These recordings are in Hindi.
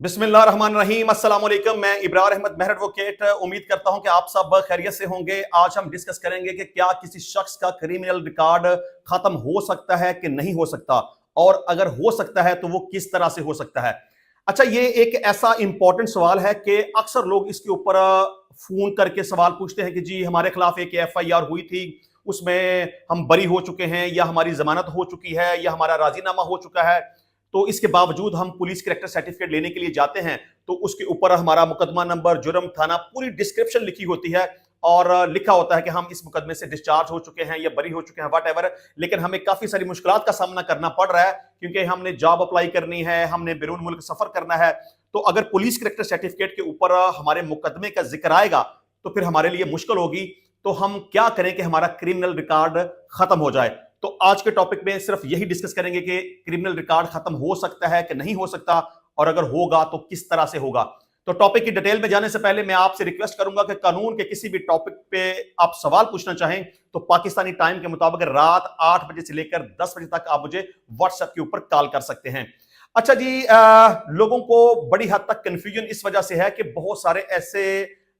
बिस्मिल्लाहिर्रहमानिर्रहीम, अस्सलाम वालेकुम। मैं इब्रार अहमद मेहर एडवोकेट उम्मीद करता हूं कि आप सब खैरियत से होंगे। आज हम डिस्कस करेंगे कि क्या किसी शख्स का क्रिमिनल रिकॉर्ड खत्म हो सकता है कि नहीं हो सकता, और अगर हो सकता है तो वो किस तरह से हो सकता है। अच्छा, ये एक ऐसा इंपॉर्टेंट सवाल है कि अक्सर लोग इसके ऊपर फोन करके सवाल पूछते हैं कि जी हमारे खिलाफ एक एफआईआर हुई थी, उसमें हम बरी हो चुके हैं, या हमारी जमानत हो चुकी है, या हमारा राजीनामा हो चुका है, तो इसके बावजूद हम पुलिस कैरेक्टर सर्टिफिकेट लेने के लिए जाते हैं तो उसके ऊपर हमारा मुकदमा नंबर, जुर्म, थाना, पूरी डिस्क्रिप्शन लिखी होती है और लिखा होता है कि हम इस मुकदमे से डिस्चार्ज हो चुके हैं या बरी हो चुके हैं, वट एवर। लेकिन हमें काफी सारी मुश्किलात का सामना करना पड़ रहा है क्योंकि हमने जॉब अप्लाई करनी है, हमने बैरून मुल्क सफर करना है। तो अगर पुलिस कैरेक्टर सर्टिफिकेट के ऊपर हमारे मुकदमे का जिक्र आएगा तो फिर हमारे लिए मुश्किल होगी। तो हम क्या करें कि हमारा क्रिमिनल रिकॉर्ड खत्म हो जाए। तो आज के टॉपिक में सिर्फ यही डिस्कस करेंगे कि क्रिमिनल रिकॉर्ड खत्म हो सकता है कि नहीं हो सकता, और अगर होगा तो किस तरह से होगा। तो टॉपिक की डिटेल में जाने से पहले मैं आपसे रिक्वेस्ट करूंगा कि कानून के किसी भी टॉपिक पे आप सवाल पूछना चाहें तो पाकिस्तानी टाइम के मुताबिक रात 8 बजे से लेकर 10 बजे तक आप मुझे व्हाट्सएप के ऊपर कॉल कर सकते हैं। अच्छा जी, लोगों को बड़ी हद तक कंफ्यूजन इस वजह से है कि बहुत सारे ऐसे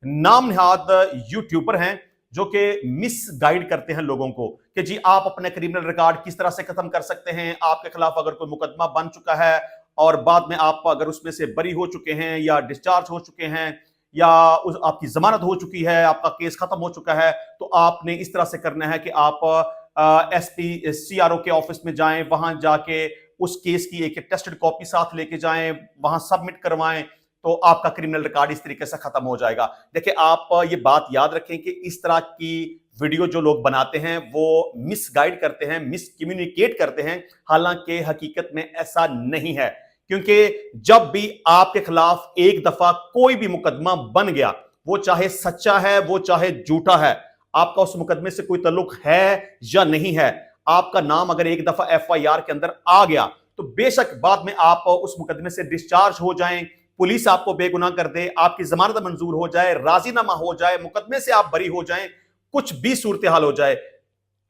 नाम नहाद यूट्यूबर हैं जो कि मिस गाइड करते हैं लोगों को कि जी आप अपने क्रिमिनल रिकॉर्ड किस तरह से खत्म कर सकते हैं। आपके खिलाफ अगर कोई मुकदमा बन चुका है और बाद में आप अगर उसमें से बरी हो चुके हैं या डिस्चार्ज हो चुके हैं या उस आपकी जमानत हो चुकी है, आपका केस खत्म हो चुका है, तो आपने इस तरह से करना है कि आप एसपी सीआरओ के ऑफिस में जाएं, वहां जाके उस केस की एक टेस्टेड कॉपी साथ लेके जाएं, वहां सबमिट करवाएं, तो आपका क्रिमिनल रिकॉर्ड इस तरीके से खत्म हो जाएगा। देखिए, आप ये बात याद रखें कि इस तरह की वीडियो जो लोग बनाते हैं वो मिस गाइड करते हैं, मिस कम्युनिकेट करते हैं, हालांकि हकीकत में ऐसा नहीं है। क्योंकि जब भी आपके खिलाफ एक दफा कोई भी मुकदमा बन गया, वो चाहे सच्चा है, वो चाहे झूठा है, आपका उस मुकदमे से कोई ताल्लुक है या नहीं है, आपका नाम अगर एक दफा एफआईआर के अंदर आ गया तो बेशक बाद में आप उस मुकदमे से डिस्चार्ज हो जाएं, पुलिस आपको बेगुनाह कर दे, आपकी जमानत मंजूर हो जाए, राजीनामा हो जाए, मुकदमे से आप बरी हो जाएं, कुछ भी सूरत हाल हो जाए,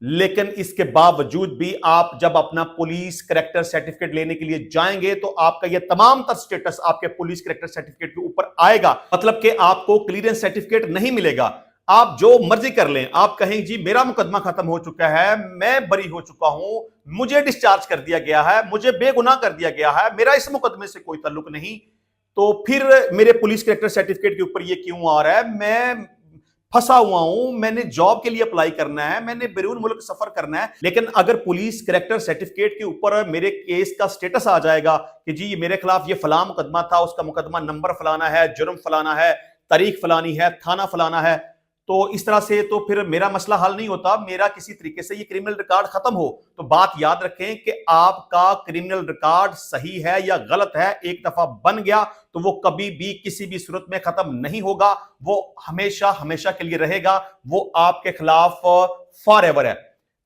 लेकिन इसके बावजूद भी आप जब अपना पुलिस कैरेक्टर सर्टिफिकेट लेने के लिए जाएंगे तो आपका यह तमाम तर स्टेटस आपके पुलिस कैरेक्टर सर्टिफिकेट के ऊपर आएगा। मतलब कि आपको क्लियरेंस सर्टिफिकेट नहीं मिलेगा। आप जो मर्जी कर लें, आप कहें जी मेरा मुकदमा खत्म हो चुका है, मैं बरी हो चुका हूं, मुझे डिस्चार्ज कर दिया गया है, मुझे बेगुनाह कर दिया गया है, मेरा इस मुकदमे से कोई ताल्लुक नहीं, तो फिर मेरे पुलिस कैरेक्टर सर्टिफिकेट के ऊपर ये क्यों आ रहा है? मैं फंसा हुआ हूं, मैंने जॉब के लिए अप्लाई करना है, मैंने बैरून मुल्क सफर करना है। लेकिन अगर पुलिस कैरेक्टर सर्टिफिकेट के ऊपर मेरे केस का स्टेटस आ जाएगा कि जी मेरे खिलाफ ये फलां मुकदमा था, उसका मुकदमा नंबर फलाना है, जुर्म फलाना है, तारीख फलानी है, थाना फलाना है, तो इस तरह से तो फिर मेरा मसला हल नहीं होता, मेरा किसी तरीके से ये क्रिमिनल रिकॉर्ड खत्म हो। तो बात याद रखें कि आपका क्रिमिनल रिकॉर्ड सही है या गलत है, एक दफा बन गया तो वो कभी भी किसी भी सूरत में खत्म नहीं होगा, वो हमेशा हमेशा के लिए रहेगा, वो आपके खिलाफ फॉर एवर है।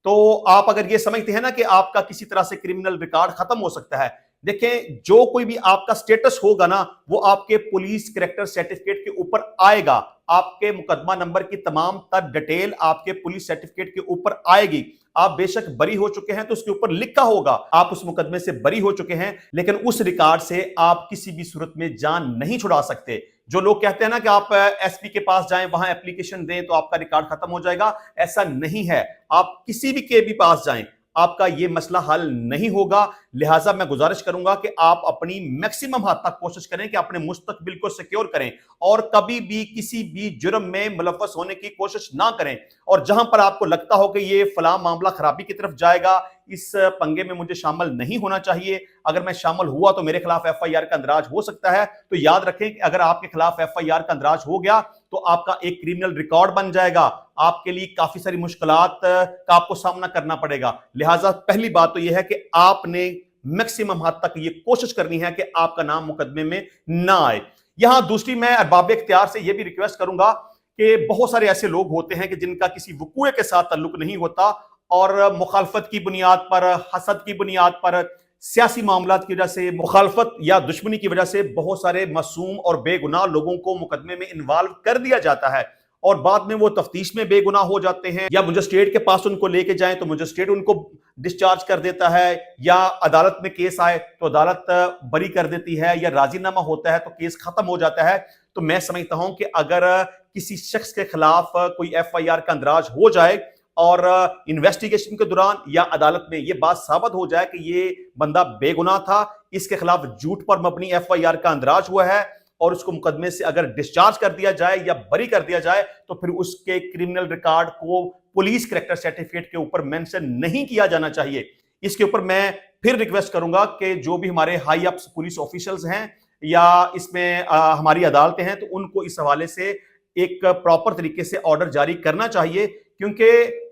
तो आप अगर ये समझते हैं ना कि आपका किसी तरह से क्रिमिनल रिकॉर्ड खत्म हो सकता है, देखें जो कोई भी आपका स्टेटस होगा ना वो आपके पुलिस कैरेक्टर सर्टिफिकेट के ऊपर आएगा, आपके मुकदमा नंबर की तमाम तर डिटेल आपके पुलिस सर्टिफिकेट के ऊपर आएगी। आप बेशक बरी हो चुके हैं तो उसके ऊपर लिखा होगा आप उस मुकदमे से बरी हो चुके हैं, लेकिन उस रिकॉर्ड से आप किसी भी सूरत में जान नहीं छुड़ा सकते। जो लोग कहते हैं ना कि आप एसपी के पास जाएं, वहां एप्लीकेशन दें तो आपका रिकॉर्ड खत्म हो जाएगा, ऐसा नहीं है। आप किसी भी के भी पास जाएं, आपका यह मसला हल नहीं होगा। लिहाजा मैं गुजारिश करूंगा कि आप अपनी मैक्सिमम हद तक कोशिश करें कि अपने मुस्तकबिल को सिक्योर करें और कभी भी किसी भी जुर्म में मुलव्वस होने की कोशिश ना करें। और जहां पर आपको लगता हो कि ये फलां मामला खराबी की तरफ जाएगा, इस पंगे में मुझे शामिल नहीं होना चाहिए, अगर मैं शामिल हुआ तो मेरे खिलाफ एफआईआर का अंदराज हो सकता है, तो याद रखें कि अगर आपके खिलाफ एफआईआर का अंदराज हो गया तो आपका एक क्रिमिनल रिकॉर्ड बन जाएगा, आपके लिए काफी सारी मुश्किलात का आपको सामना करना पड़ेगा। लिहाजा पहली बात तो यह है कि आपने मैक्सिमम हद तक यह कोशिश करनी है कि आपका नाम मुकदमे में ना आए। यहां दूसरी मैं अरबाब इख्तियार से यह भी रिक्वेस्ट करूंगा कि बहुत सारे ऐसे लोग होते हैं कि जिनका किसी वकूए के साथ ताल्लुक नहीं होता और मुखालफत की बुनियाद पर, हसद की बुनियाद पर, सियासी मामलात की वजह से, मुखालफत या दुश्मनी की वजह से बहुत सारे मासूम और बेगुनाह लोगों को मुकदमे में इन्वॉल्व कर दिया जाता है। और बाद में वो तफ्तीश में बेगुनाह हो जाते हैं, या मजिस्ट्रेट के पास उनको लेके जाएं तो मजिस्ट्रेट उनको डिस्चार्ज कर देता है, या अदालत में केस आए तो अदालत बरी कर देती है, या राजीनामा होता है तो केस खत्म हो जाता है। तो मैं समझता हूं कि अगर किसी शख्स के खिलाफ कोई एफआईआर का अंदराज हो जाए और इन्वेस्टिगेशन के दौरान या अदालत में यह बात साबित हो जाए कि ये बंदा बेगुनाह था, इसके खिलाफ झूठ पर मबनी एफआईआर का अंदराज हुआ है, और उसको मुकदमे से अगर डिस्चार्ज कर दिया जाए या बरी कर दिया जाए, तो फिर उसके क्रिमिनल रिकॉर्ड को पुलिस करैक्टर सर्टिफिकेट के ऊपर मेंशन नहीं किया जाना चाहिए। इसके ऊपर मैं फिर रिक्वेस्ट करूंगा कि जो भी हमारे हाई अप्स पुलिस ऑफिशियल्स हैं या इसमें हमारी अदालतें हैं, तो उनको इस हवाले से एक प्रॉपर तरीके से ऑर्डर जारी करना चाहिए, क्योंकि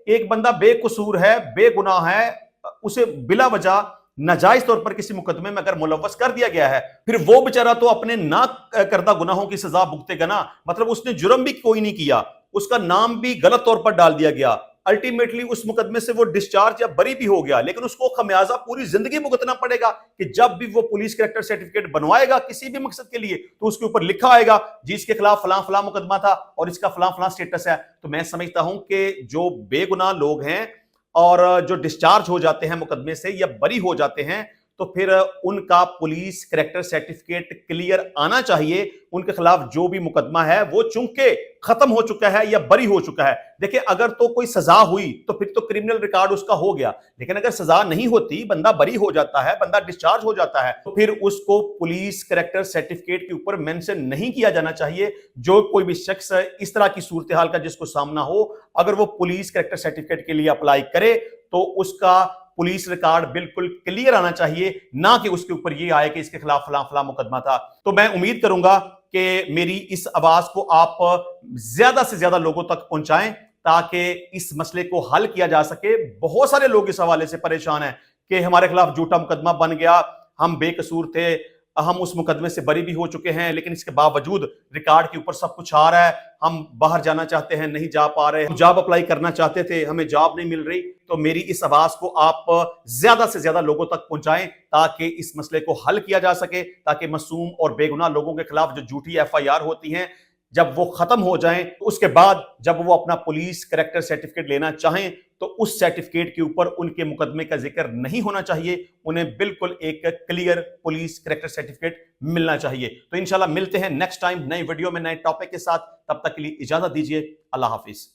एक बंदा बेकसूर है, बेगुनाह है, उसे बिला वजह नाजायज तौर पर किसी मुकदमे में अगर मुलव्वस कर दिया गया है, फिर वो बेचारा तो अपने ना करदा गुनाहों की सजा भुगतेगा ना। मतलब उसने जुर्म भी कोई नहीं किया, उसका नाम भी गलत तौर पर डाल दिया गया, अल्टीमेटली उस मुकदमे से वो डिस्चार्ज या बरी भी हो गया, लेकिन उसको खमियाजा पूरी जिंदगी भुगतना पड़ेगा कि जब भी वो पुलिस करैक्टर सर्टिफिकेट बनवाएगा किसी भी मकसद के लिए, तो उसके ऊपर लिखा आएगा जी इसके खिलाफ फलां फलां मुकदमा था और इसका फलां फलां स्टेटस है। तो मैं समझता हूं कि जो बेगुनाह लोग हैं और जो डिस्चार्ज हो जाते हैं मुकदमे से या बरी हो जाते हैं, तो फिर उनका पुलिस करैक्टर सर्टिफिकेट क्लियर आना चाहिए। उनके खिलाफ जो भी मुकदमा है वो चूंकि खत्म हो चुका है या बरी हो चुका है। देखिए, अगर तो कोई सजा हुई तो फिर तो क्रिमिनल रिकॉर्ड उसका हो गया, लेकिन अगर सजा नहीं होती, बंदा बरी हो जाता है, बंदा डिस्चार्ज हो जाता है, तो फिर उसको पुलिस करैक्टर सर्टिफिकेट के ऊपर मेंशन नहीं किया जाना चाहिए। जो कोई भी शख्स इस तरह की सूरत हाल का जिसको सामना हो, अगर वो पुलिस करैक्टर सर्टिफिकेट के लिए अप्लाई करे तो उसका पुलिस रिकॉर्ड बिल्कुल क्लियर आना चाहिए, ना कि उसके ऊपर ये आए कि इसके खिलाफ फलां फलां मुकदमा था। तो मैं उम्मीद करूंगा कि मेरी इस आवाज को आप ज्यादा से ज्यादा लोगों तक पहुंचाएं, ताकि इस मसले को हल किया जा सके। बहुत सारे लोग इस हवाले से परेशान हैं कि हमारे खिलाफ झूठा मुकदमा बन गया, हम बेकसूर थे, हम उस मुकदमे से बरी भी हो चुके हैं, लेकिन इसके बावजूद रिकॉर्ड के ऊपर सब कुछ आ रहा है, हम बाहर जाना चाहते हैं, नहीं जा पा रहे, हम जॉब अप्लाई करना चाहते थे, हमें जॉब नहीं मिल रही। तो मेरी इस आवाज को आप ज्यादा से ज्यादा लोगों तक पहुंचाएं, ताकि इस मसले को हल किया जा सके, ताकि मासूम और बेगुनाह लोगों के खिलाफ जो झूठी एफआईआर होती हैं, जब वो खत्म हो जाएं, तो उसके बाद जब वो अपना पुलिस करैक्टर सर्टिफिकेट लेना चाहें, तो उस सर्टिफिकेट के ऊपर उनके मुकदमे का जिक्र नहीं होना चाहिए। उन्हें बिल्कुल एक क्लियर पुलिस करैक्टर सर्टिफिकेट मिलना चाहिए। तो इंशाल्लाह मिलते हैं नेक्स्ट टाइम नई वीडियो में नए टॉपिक के साथ। तब तक के लिए इजाजत दीजिए। अल्लाह हाफिज।